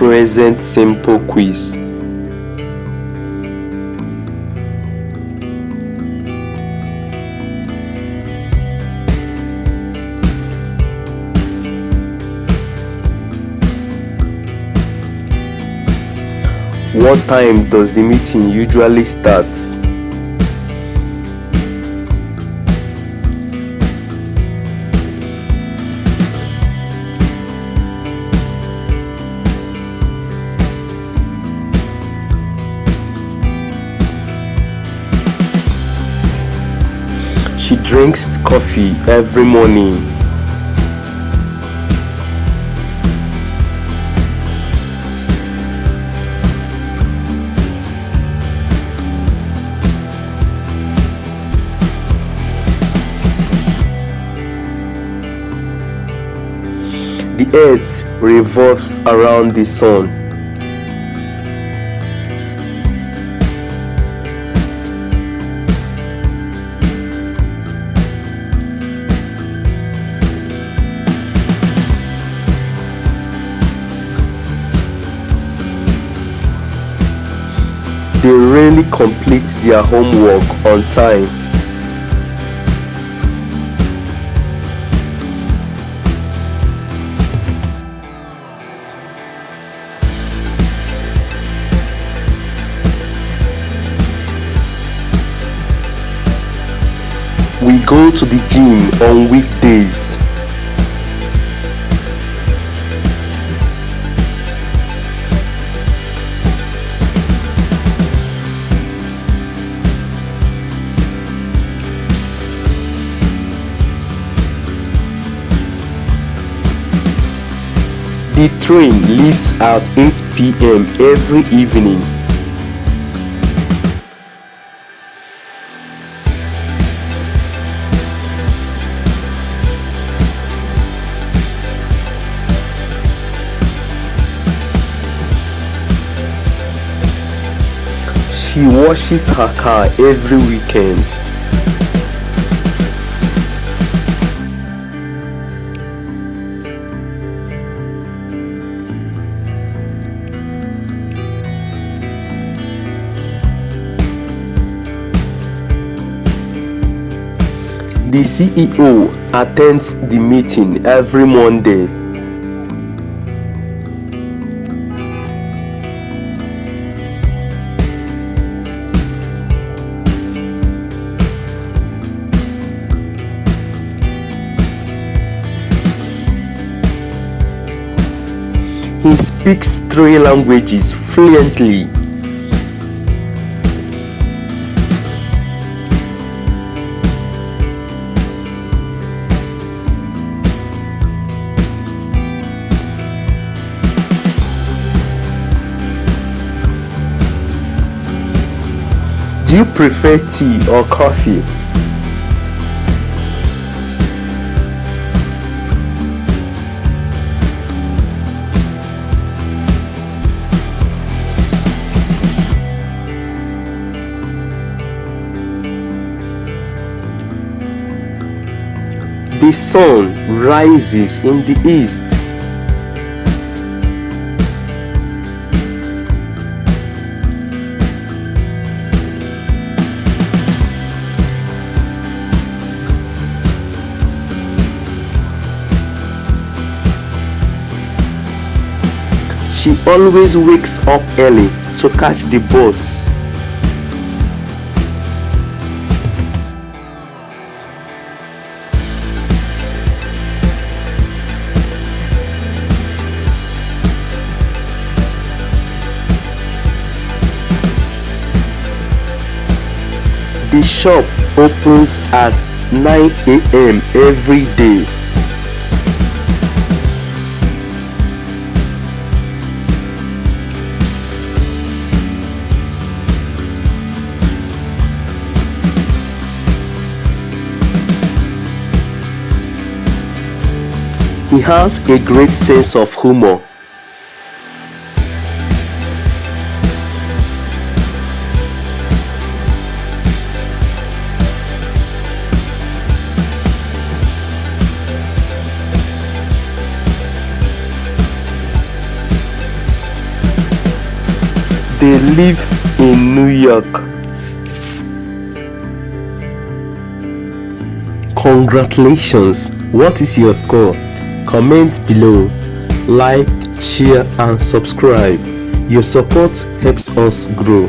present simple quiz. What time does the meeting usually start? She drinks coffee every morning. The earth revolves around the sun. They rarely complete their homework on time. We go to the gym on weekdays. The train leaves at 8 p.m. every evening. She washes her car every weekend. The CEO attends the meeting every Monday. He speaks 3 languages fluently. Do you prefer tea or coffee? The sun rises in the east. She always wakes up early to catch the bus. The shop opens at 9 a.m. every day. He has a great sense of humor. They live in New York. Congratulations! What is your score? Comment below. Like, share and subscribe. Your support helps us grow.